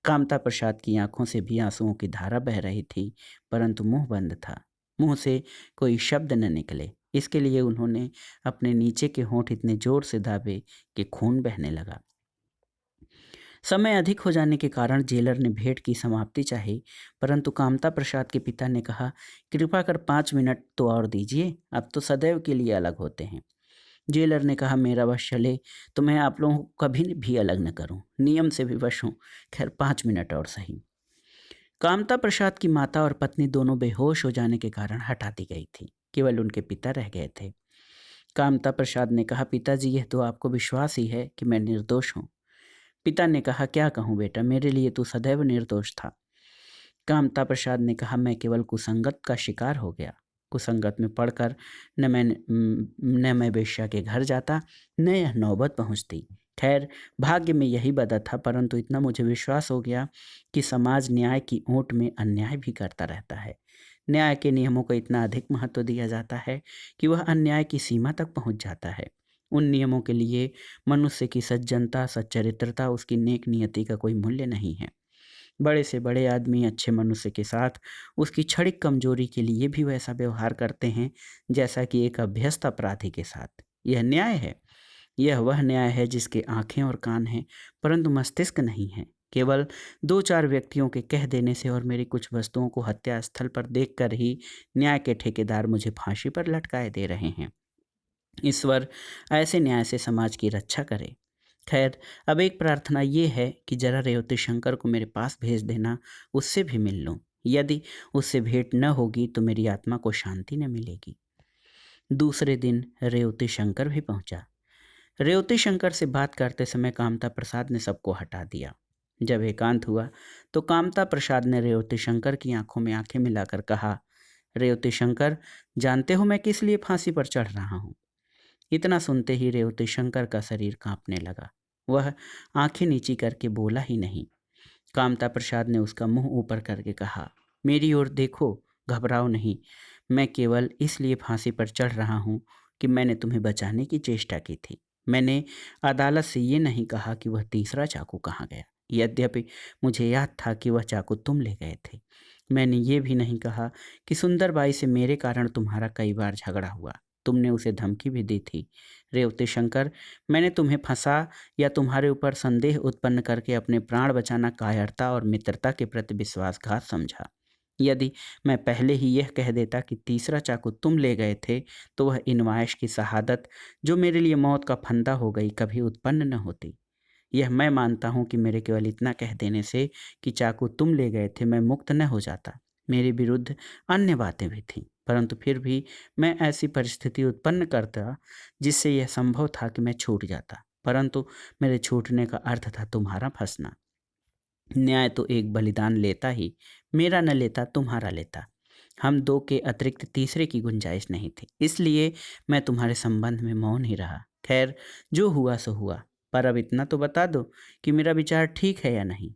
कामता प्रसाद की आंखों से भी आंसुओं की धारा बह रही थी, परंतु मुंह बंद था। मुंह से कोई शब्द न निकले। इसके लिए उन्होंने अपने नीचे के होंठ इतने जोर से दाबे कि खून बहने लगा। समय अधिक हो जाने के कारण जेलर ने भेंट की समाप्ति चाही, परंतु कामता प्रसाद के पिता ने कहा, कृपा कर 5 मिनट तो और दीजिए, अब तो सदैव के लिए अलग होते हैं। जेलर ने कहा, मेरा वश चले तो मैं आप लोगों को कभी भी अलग न करूं, नियम से विवश हूं, खैर 5 मिनट और सही। कामता प्रसाद की माता और पत्नी दोनों बेहोश हो जाने के कारण हटा दी गई थी। केवल उनके पिता रह गए थे। कामता प्रसाद ने कहा, पिताजी, यह तो आपको विश्वास ही है कि मैं निर्दोष हूँ। पिता ने कहा, क्या कहूँ बेटा, मेरे लिए तू सदैव निर्दोष था। कामता प्रसाद ने कहा, मैं केवल कुसंगत का शिकार हो गया। कुसंगत में पड़कर न मैं वेश्या के घर जाता, न यह नौबत पहुंचती। खैर, भाग्य में यही बदा था, परंतु इतना मुझे विश्वास हो गया कि समाज न्याय की ओट में अन्याय भी करता रहता है। न्याय के नियमों को इतना अधिक महत्व दिया जाता है कि वह अन्याय की सीमा तक पहुंच जाता है। उन नियमों के लिए मनुष्य की सज्जनता, सच्चरित्रता, उसकी नेक नियति का कोई मूल्य नहीं है। बड़े से बड़े आदमी अच्छे मनुष्य के साथ उसकी क्षणिक कमजोरी के लिए भी वैसा व्यवहार करते हैं जैसा कि एक अभ्यस्त अपराधी के साथ। यह न्याय है। यह वह न्याय है जिसके आंखें और कान हैं, परंतु मस्तिष्क नहीं है। केवल 2-4 व्यक्तियों के कह देने से और मेरी कुछ वस्तुओं को हत्या स्थल पर देखकर ही न्याय के ठेकेदार मुझे फांसी पर लटकाए दे रहे हैं। ईश्वर ऐसे न्याय से समाज की रक्षा करे। खैर, अब एक प्रार्थना ये है कि जरा रेवती शंकर को मेरे पास भेज देना, उससे भी मिल लूं। यदि उससे भेंट न होगी तो मेरी आत्मा को शांति न मिलेगी। दूसरे दिन रेवती शंकर भी पहुंचा। रेवती शंकर से बात करते समय कामता प्रसाद ने सबको हटा दिया। जब एकांत हुआ तो कामता प्रसाद ने रेवती शंकर की आंखों में आंखें मिलाकर कहा, रेवती शंकर, जानते हो मैं किस लिए फांसी पर चढ़ रहा हूँ? इतना सुनते ही रेवती शंकर का शरीर कांपने लगा। वह आंखें नीची करके बोला ही नहीं। कामता प्रसाद ने उसका मुंह ऊपर करके कहा, मेरी ओर देखो, घबराओ नहीं। मैं केवल इसलिए फांसी पर चढ़ रहा हूँ कि मैंने तुम्हें बचाने की चेष्टा की थी। मैंने अदालत से ये नहीं कहा कि वह तीसरा चाकू कहाँ गया, यद्यपि मुझे याद था कि वह चाकू तुम ले गए थे। मैंने ये भी नहीं कहा कि सुंदरबाई से मेरे कारण तुम्हारा कई बार झगड़ा हुआ। तुमने उसे धमकी भी दी थी। रेवती शंकर, मैंने तुम्हें फंसा या तुम्हारे ऊपर संदेह उत्पन्न करके अपने प्राण बचाना कायरता और मित्रता के प्रति विश्वासघात समझा। यदि मैं पहले ही यह कह देता कि तीसरा चाकू तुम ले गए थे, तो वह इनवाइश की शहादत, जो मेरे लिए मौत का फंदा हो गई, कभी उत्पन्न न होती। यह मैं मानता हूँ कि मेरे केवल इतना कह देने से कि चाकू तुम ले गए थे, मैं मुक्त न हो जाता। मेरे विरुद्ध अन्य बातें भी थीं, परंतु फिर भी मैं ऐसी परिस्थिति उत्पन्न करता जिससे यह संभव था कि मैं छूट जाता। परंतु मेरे छूटने का अर्थ था तुम्हारा फंसना। न्याय तो एक बलिदान लेता ही, मेरा न लेता तुम्हारा लेता। हम दो के अतिरिक्त तीसरे की गुंजाइश नहीं थी, इसलिए मैं तुम्हारे संबंध में मौन ही रहा। खैर, जो हुआ सो हुआ, पर अब इतना तो बता दो कि मेरा विचार ठीक है या नहीं।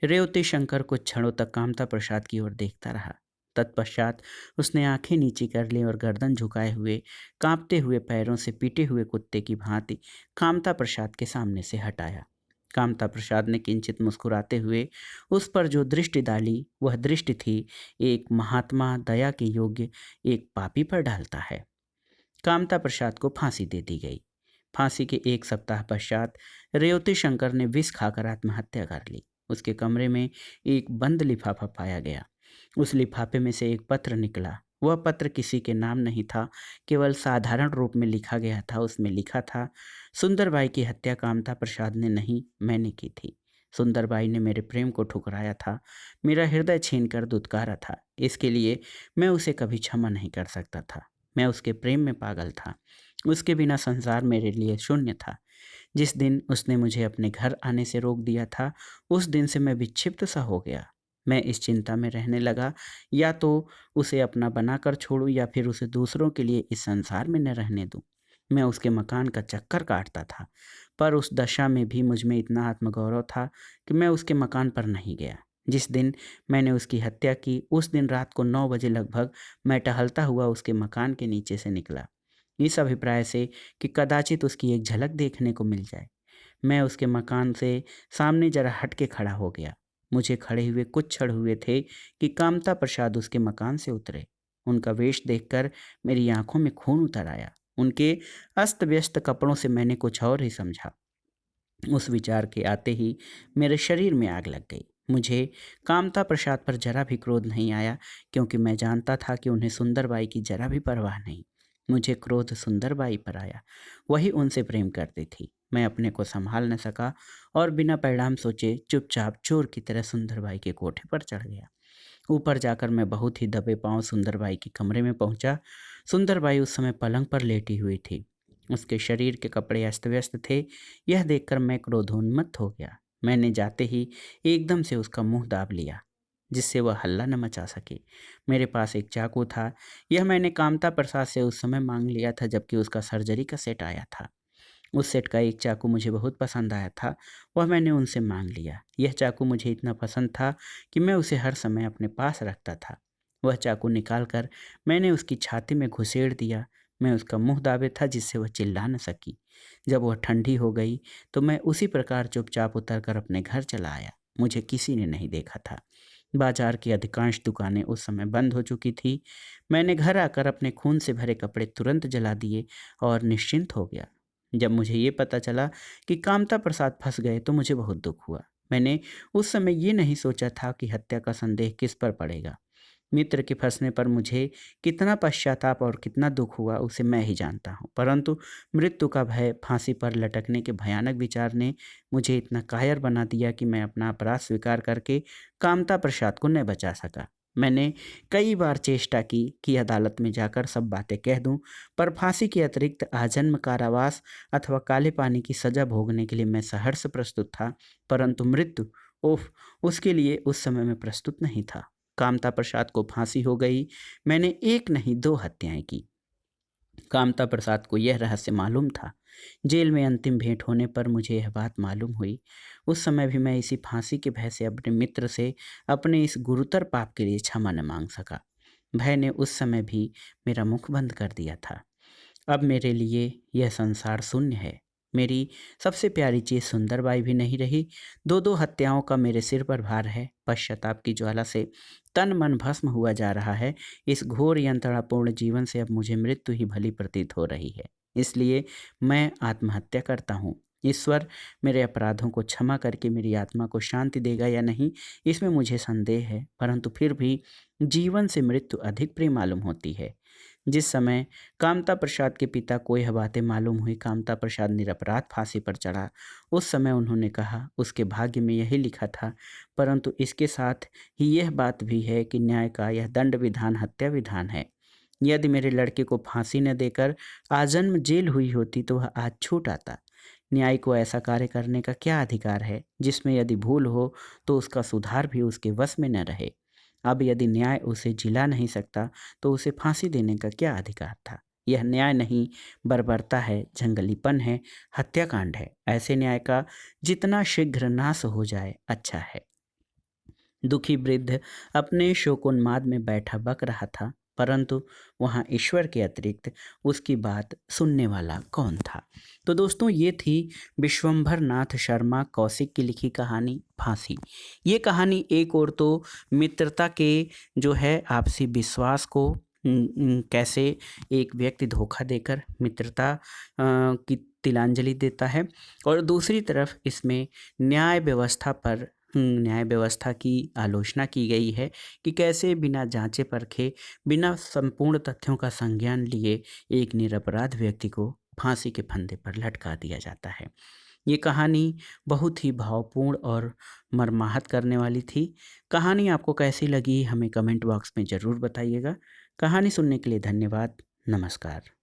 रेवती शंकर कुछ क्षणों तक कामता प्रसाद की ओर देखता रहा। तत्पश्चात उसने आंखें नीची कर ली और गर्दन झुकाए हुए, कांपते हुए पैरों से पीटे हुए कुत्ते की भांति कामता प्रसाद के सामने से हटाया। कामता प्रसाद ने किंचित मुस्कुराते हुए उस पर जो दृष्टि डाली, वह दृष्टि थी एक महात्मा दया के योग्य एक पापी पर डालता है। कामता प्रसाद को फांसी दे दी गई। फांसी के 1 सप्ताह पश्चात रेवती शंकर ने विष खाकर आत्महत्या कर ली। उसके कमरे में एक बंद लिफाफा पाया गया। उस लिफाफे में से एक पत्र निकला। वह पत्र किसी के नाम नहीं था, केवल साधारण रूप में लिखा गया था। उसमें लिखा था, सुंदरबाई की हत्या कामता प्रसाद ने नहीं, मैंने की थी। सुंदरबाई ने मेरे प्रेम को ठुकराया था, मेरा हृदय छीनकर दुत्कारा था। इसके लिए मैं उसे कभी क्षमा नहीं कर सकता था। मैं उसके प्रेम में पागल था। उसके बिना संसार मेरे लिए शून्य था। जिस दिन उसने मुझे अपने घर आने से रोक दिया था, उस दिन से मैं विक्षिप्त सा हो गया। मैं इस चिंता में रहने लगा, या तो उसे अपना बनाकर छोड़ूं या फिर उसे दूसरों के लिए इस संसार में न रहने दूं। मैं उसके मकान का चक्कर काटता था, पर उस दशा में भी मुझ में इतना आत्मगौरव था कि मैं उसके मकान पर नहीं गया। जिस दिन मैंने उसकी हत्या की, उस दिन रात को 9 बजे लगभग मैं टहलता हुआ उसके मकान के नीचे से निकला, इस अभिप्राय से कि कदाचित उसकी एक झलक देखने को मिल जाए। मैं उसके मकान से सामने जरा हट के खड़ा हो गया। मुझे खड़े हुए कुछ क्षण हुए थे कि कामता प्रसाद उसके मकान से उतरे। उनका वेश देखकर मेरी आंखों में खून उतर आया। उनके अस्त व्यस्त कपड़ों से मैंने कुछ और ही समझा। उस विचार के आते ही मेरे शरीर में आग लग गई। मुझे कामता प्रसाद पर जरा भी क्रोध नहीं आया, क्योंकि मैं जानता था कि उन्हें सुंदरबाई की जरा भी परवाह नहीं। मुझे क्रोध सुंदरबाई पर आया, वही उनसे प्रेम करती थी। मैं अपने को संभाल न सका और बिना परिणाम सोचे चुपचाप चोर की तरह सुंदरबाई के कोठे पर चढ़ गया। ऊपर जाकर मैं बहुत ही दबे पांव सुंदरबाई के कमरे में पहुंचा। सुंदरबाई उस समय पलंग पर लेटी हुई थी। उसके शरीर के कपड़े अस्त व्यस्त थे। यह देखकर मैं क्रोधोन्मत्त हो गया। मैंने जाते ही एकदम से उसका मुंह दाब लिया, जिससे वह हल्ला न मचा सके। मेरे पास एक चाकू था। यह मैंने कामता प्रसाद से उस समय मांग लिया था, जबकि उसका सर्जरी का सेट आया था। उस सेट का एक चाकू मुझे बहुत पसंद आया था, वह मैंने उनसे मांग लिया। यह चाकू मुझे इतना पसंद था कि मैं उसे हर समय अपने पास रखता था। वह चाकू निकालकर मैंने उसकी छाती में घुसेड़ दिया। मैं उसका मुंह दाबे था, जिससे वह चिल्ला न सकी। जब वह ठंडी हो गई तो मैं उसी प्रकार चुपचाप उतरकर अपने घर चला आया। मुझे किसी ने नहीं देखा था। बाजार की अधिकांश दुकानें उस समय बंद हो चुकी थी। मैंने घर आकर अपने खून से भरे कपड़े तुरंत जला दिए और निश्चिंत हो गया। जब मुझे ये पता चला कि कामता प्रसाद फंस गए तो मुझे बहुत दुख हुआ। मैंने उस समय ये नहीं सोचा था कि हत्या का संदेह किस पर पड़ेगा। मित्र के फंसने पर मुझे कितना पश्चाताप और कितना दुख हुआ उसे मैं ही जानता हूँ, परंतु मृत्यु का भय, फांसी पर लटकने के भयानक विचार ने मुझे इतना कायर बना दिया कि मैं अपना अपराध स्वीकार करके कामता प्रसाद को न बचा सका। मैंने कई बार चेष्टा की कि अदालत में जाकर सब बातें कह दूं, पर फांसी के अतिरिक्त आजन्म कारावास अथवा काले पानी की सजा भोगने के लिए मैं सहर्ष प्रस्तुत था, परंतु मृत्यु, ओफ, उसके लिए उस समय मैं प्रस्तुत नहीं था। कामता प्रसाद को फांसी हो गई। मैंने एक नहीं 2 हत्याएं की। कामता प्रसाद को यह रहस्य मालूम था। जेल में अंतिम भेंट होने पर मुझे यह बात मालूम हुई। उस समय भी मैं इसी फांसी के भय से अपने मित्र से अपने इस गुरुतर पाप के लिए क्षमा न मांग सका। भय ने उस समय भी मेरा मुख बंद कर दिया था। अब मेरे लिए यह संसार शून्य है। मेरी सबसे प्यारी चीज़ सुंदरबाई भी नहीं रही। 2-2 हत्याओं का मेरे सिर पर भार है। पश्चाताप की ज्वाला से तन मन भस्म हुआ जा रहा है। इस घोर यंत्रणापूर्ण जीवन से अब मुझे मृत्यु ही भली प्रतीत हो रही है। इसलिए मैं आत्महत्या करता हूँ। ईश्वर मेरे अपराधों को क्षमा करके मेरी आत्मा को शांति देगा या नहीं, इसमें मुझे संदेह है, परंतु फिर भी जीवन से मृत्यु अधिक प्रिय मालूम होती है। जिस समय कामता प्रसाद के पिता को यह बातें मालूम हुई, कामता प्रसाद निरपराध फांसी पर चढ़ा, उस समय उन्होंने कहा उसके भाग्य में यही लिखा था, परंतु इसके साथ ही यह बात भी है कि न्याय का यह दंड विधान हत्या विधान है। यदि मेरे लड़के को फांसी न देकर आजन्म जेल हुई होती तो वह आज छूट आता। न्याय को ऐसा कार्य करने का क्या अधिकार है जिसमें यदि भूल हो तो उसका सुधार भी उसके वश में न रहे। अब यदि न्याय उसे जिला नहीं सकता तो उसे फांसी देने का क्या अधिकार था। यह न्याय नहीं, बर्बरता है, जंगलीपन है, हत्याकांड है। ऐसे न्याय का जितना शीघ्र नाश हो जाए अच्छा है। दुखी वृद्ध अपने शोकोन्माद में बैठा बक रहा था, परंतु वहाँ ईश्वर के अतिरिक्त उसकी बात सुनने वाला कौन था। तो दोस्तों, ये थी विश्वंभर नाथ शर्मा कौशिक की लिखी कहानी फांसी। ये कहानी एक और तो मित्रता के जो है आपसी विश्वास को कैसे एक व्यक्ति धोखा देकर मित्रता की तिलांजलि देता है, और दूसरी तरफ इसमें न्याय व्यवस्था पर न्याय व्यवस्था की आलोचना की गई है कि कैसे बिना जांचे परखे, बिना संपूर्ण तथ्यों का संज्ञान लिए एक निरपराध व्यक्ति को फांसी के फंदे पर लटका दिया जाता है। ये कहानी बहुत ही भावपूर्ण और मर्माहत करने वाली थी। कहानी आपको कैसी लगी हमें कमेंट बॉक्स में ज़रूर बताइएगा। कहानी सुनने के लिए धन्यवाद। नमस्कार।